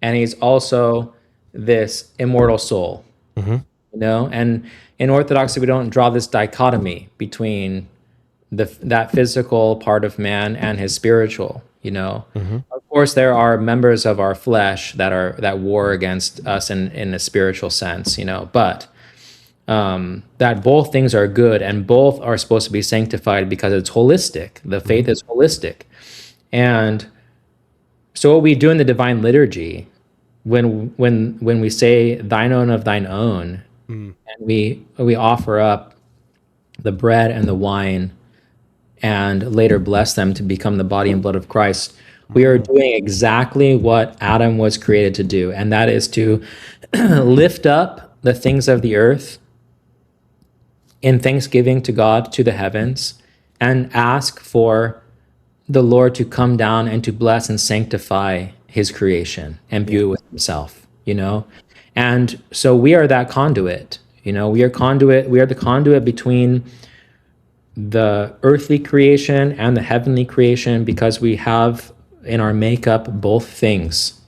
and he's also this immortal soul. Mm-hmm. You know, and in Orthodoxy, we don't draw this dichotomy between that physical part of man and his spiritual. You know, of course, there are members of our flesh that war against us in a spiritual sense. You know, but that both things are good, and both are supposed to be sanctified because it's holistic. The faith is holistic, and so what we do in the divine liturgy, when we say "Thine own of Thine own," and we offer up the bread and the wine, and later bless them to become the body and blood of Christ, we are doing exactly what Adam was created to do, and that is to lift up the things of the earth in thanksgiving to God, to the heavens, and ask for the Lord to come down and to bless and sanctify his creation and imbue it with himself, you know? And so we are that conduit, you know, we are the conduit between the earthly creation and the heavenly creation, because we have in our makeup both things.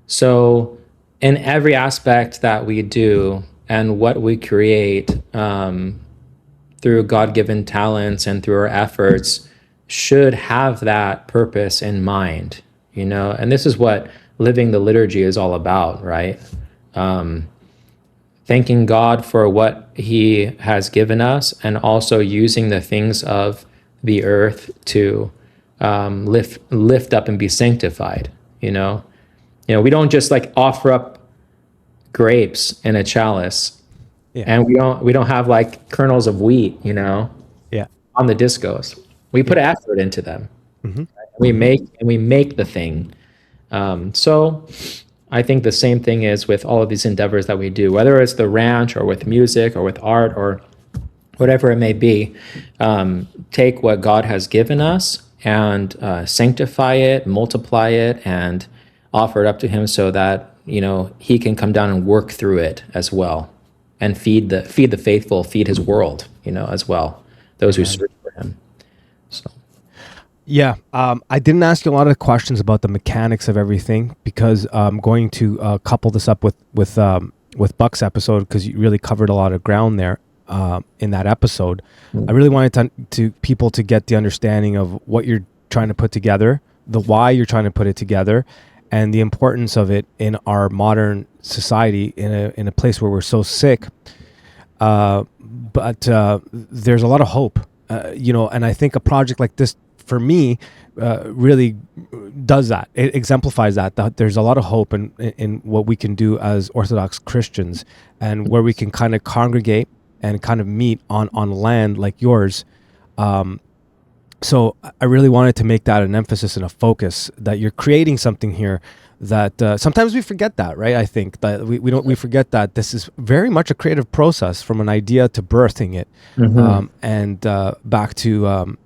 So in every aspect that we do and what we create, through God-given talents and through our efforts, should have that purpose in mind, you know? And this is what living the liturgy is all about, right? Thanking God for what he has given us, and also using the things of the earth to lift up and be sanctified, you know? We don't just like offer up grapes in a chalice, and we don't have like kernels of wheat, you know, on the discos. We put effort into them. We make the thing. So I think the same thing is with all of these endeavors that we do, whether it's the ranch or with music or with art or whatever it may be. Take what God has given us and sanctify it, multiply it, and offer it up to him, so that, you know, he can come down and work through it as well, and feed the faithful, feed his world, you know, as well, those who search for him. So. Yeah, I didn't ask you a lot of questions about the mechanics of everything, because I'm going to couple this up with Buck's episode, because you really covered a lot of ground there in that episode. I really wanted to people to get the understanding of what you're trying to put together, the why you're trying to put it together, and the importance of it in our modern society, in a place where we're so sick. But there's a lot of hope, you know, and I think a project like this, for me, really does that. It exemplifies that there's a lot of hope in what we can do as Orthodox Christians, and where we can kind of congregate and kind of meet on land like yours. So I really wanted to make that an emphasis and a focus, that you're creating something here that sometimes we forget that, right? I think that we forget that this is very much a creative process from an idea to birthing it. And back to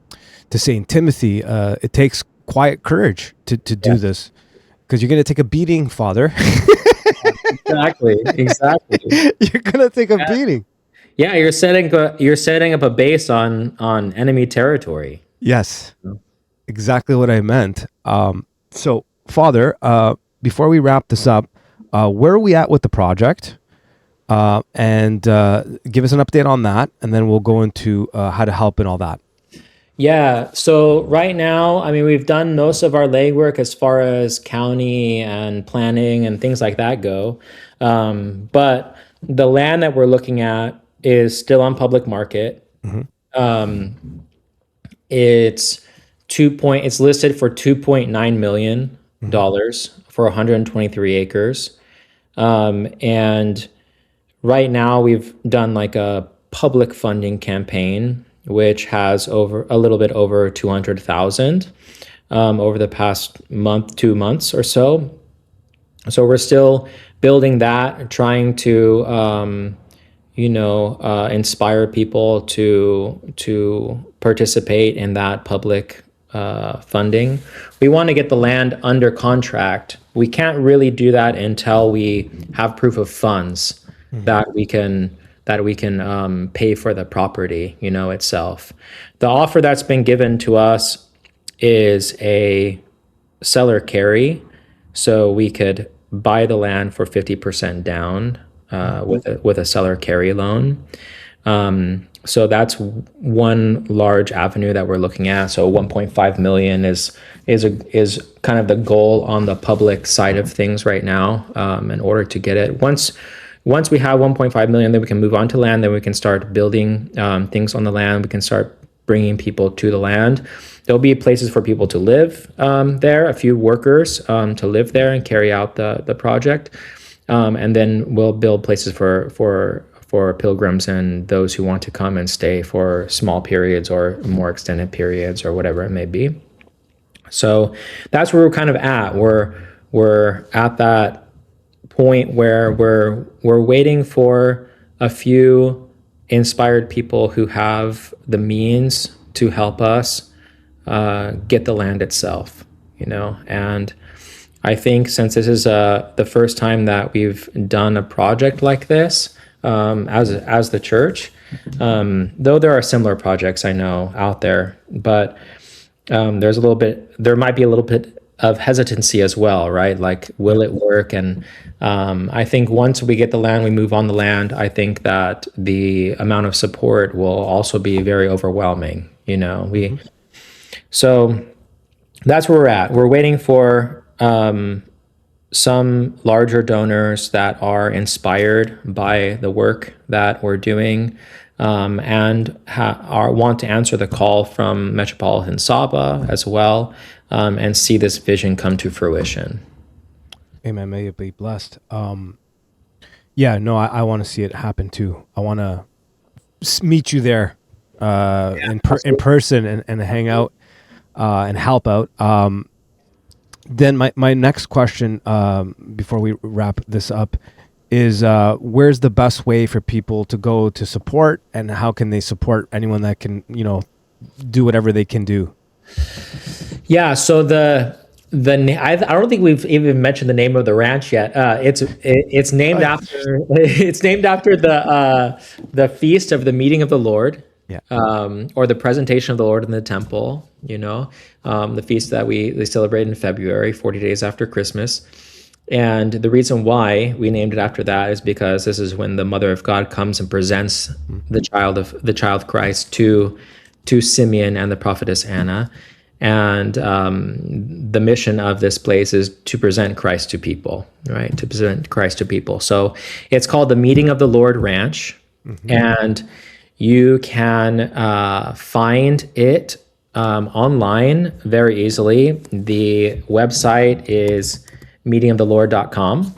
Saint Timothy, it takes quiet courage to do this, because you're going to take a beating, Father. Exactly. You're going to take a beating. Yeah, you're setting up a base on enemy territory. Yes, exactly what I meant. So, Father, before we wrap this up, where are we at with the project? And give us an update on that, and then we'll go into how to help and all that. Yeah, so right now, I mean, we've done most of our legwork as far as county and planning and things like that go. But the land that we're looking at is still on public market. It's it's listed for $2.9 million for 123 acres. And right now we've done like a public funding campaign, which has a little bit over 200,000 over the past 2 months or so. So we're still building that, trying to inspire people to participate in that public funding. We want to get the land under contract. We can't really do that until we have proof of funds that we can pay for the property, itself. The offer that's been given to us is a seller carry, so we could buy the land for 50% down with a seller carry loan. So that's one large avenue that we're looking at. So 1.5 million is kind of the goal on the public side of things right now. In order to get it, once we have 1.5 million, then we can move on to land. Then we can start building things on the land. We can start bringing people to the land. There'll be places for people to live there, a few workers to live there and carry out the project. And then we'll build places for pilgrims and those who want to come and stay for small periods or more extended periods or whatever it may be. So that's where we're kind of at. We're at that point where we're waiting for a few inspired people who have the means to help us get the land itself, and I think since this is the first time that we've done a project like this as the church, though there are similar projects I know out there, but there might be a little bit of hesitancy as well, right? Like, will it work? And I think once we get the land, we move on the land, I think that the amount of support will also be very overwhelming, So that's where we're at. We're waiting for some larger donors that are inspired by the work that we're doing and want to answer the call from Metropolitan Saba as well, and see this vision come to fruition. Amen. May you be blessed. I want to see it happen too. I want to meet you there in person and hang out and help out. Then my next question before we wrap this up is where's the best way for people to go to support, and how can they support anyone that can do whatever they can do? Yeah, so I don't think we've even mentioned the name of the ranch yet. It's named after the feast of the meeting of the Lord. Yeah. Or the presentation of the Lord in the temple, the feast that we celebrate in February, 40 days after Christmas. And the reason why we named it after that is because this is when the Mother of God comes and presents the child Christ to Simeon and the prophetess Anna. And the mission of this place is to present Christ to people, right? To present Christ to people. So it's called the Meeting of the Lord Ranch. And you can find it online very easily. The website is meetingoftheLord.com.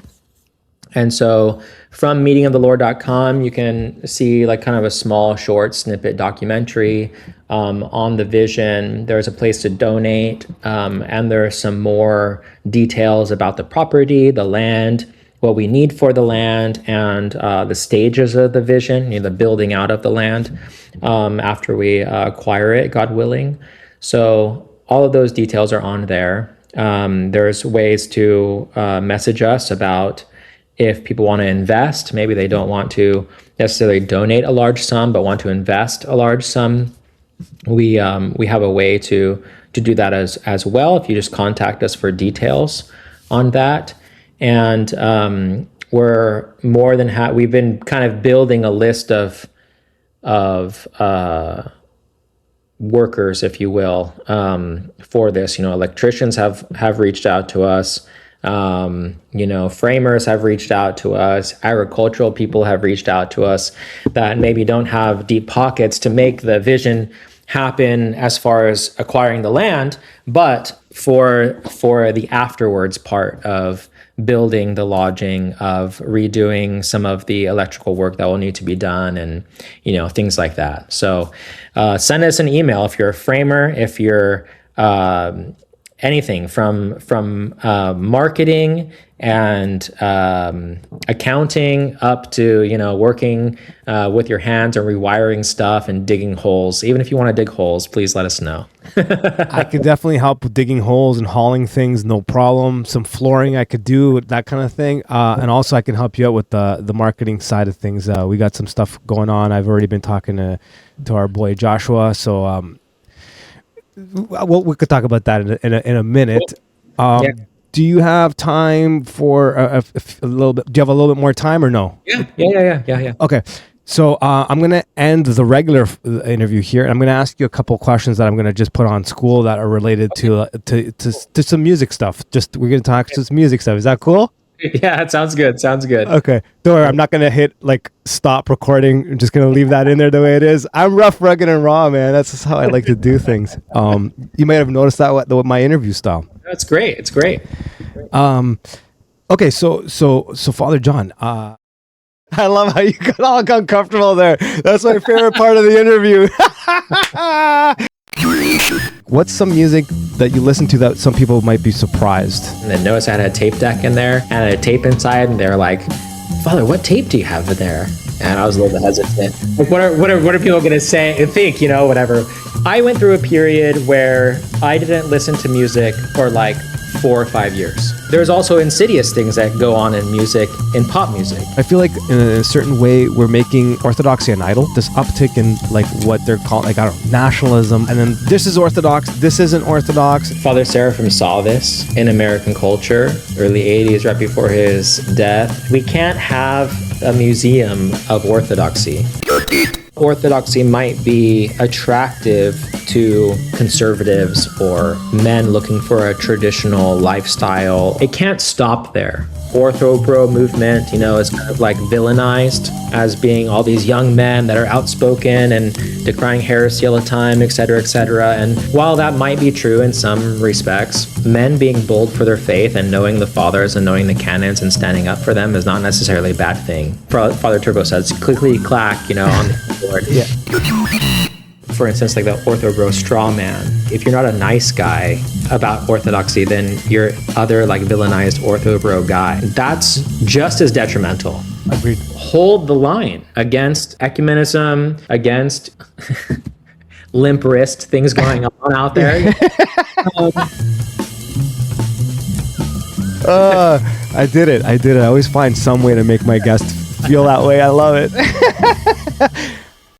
And so from meetingoftheLord.com, you can see like kind of a small short snippet documentary on the vision. There's a place to donate, and there are some more details about the property, the land, what we need for the land, and the stages of the vision, the building out of the land after we acquire it, God willing. So all of those details are on there. There's ways to message us about if people want to invest. Maybe they don't want to necessarily donate a large sum, but want to invest a large sum. We have a way to do that as well. If you just contact us for details on that, and we're more than we've been kind of building a list of workers, if you will, for this. Electricians have reached out to us. Framers have reached out to us. Agricultural people have reached out to us that maybe don't have deep pockets to make the vision happen as far as acquiring the land, but for the afterwards part of building the lodging, of redoing some of the electrical work that will need to be done, and things like that. So send us an email if you're a framer, if you're anything from marketing and accounting up to working with your hands and rewiring stuff and digging holes. Even if you want to dig holes, please let us know. I could definitely help with digging holes and hauling things, no problem. Some flooring I could do, that kind of thing. And also I can help you out with the marketing side of things. We got some stuff going on. I've already been talking to our boy Joshua. So we could talk about that in a minute. Yeah. Do you have time for a little bit? Do you have a little bit more time or no? Yeah. Okay. So I'm going to end the regular interview here, and I'm going to ask you a couple questions that I'm going to just put on school that are related to some music stuff. We're going to talk to some music stuff. Is that cool? Yeah, it sounds good. Okay. Don't worry, I'm not going to hit stop recording. I'm just going to leave that in there the way it is. I'm rough, rugged, and raw, man. That's just how I like to do things. You might have noticed that with my interview style. That's great. It's great. Okay, so Father John, I love how you got all uncomfortable there. That's my favorite part of the interview. What's some music that you listen to that some people might be surprised? And then notice I had a tape deck in there and a tape inside, and they're like, "Father, what tape do you have in there?" And I was a little bit hesitant. Like, what are people going to say and think? Whatever. I went through a period where I didn't listen to music for 4 or 5 years. There's also insidious things that go on in music, in pop music. I feel like in a certain way we're making orthodoxy an idol. This uptick in what they're called, nationalism, and then this is orthodox, this isn't orthodox. Father Seraphim saw this in American culture, early 80s, right before his death. We can't have a museum of orthodoxy. Orthodoxy might be attractive to conservatives or men looking for a traditional lifestyle. It can't stop there. Orthobro movement, is kind of villainized as being all these young men that are outspoken and decrying heresy all the time, etc., etc. And while that might be true in some respects, men being bold for their faith and knowing the fathers and knowing the canons and standing up for them is not necessarily a bad thing. Father Turbo says, clickety clack, on the keyboard. Yeah. For instance, the Orthobro straw man. If you're not a nice guy about orthodoxy, then you're other villainized Orthobro guy. That's just as detrimental. Agreed. Hold the line against ecumenism, against limp wrist things going on out there. I did it. I always find some way to make my guest feel that way. I love it.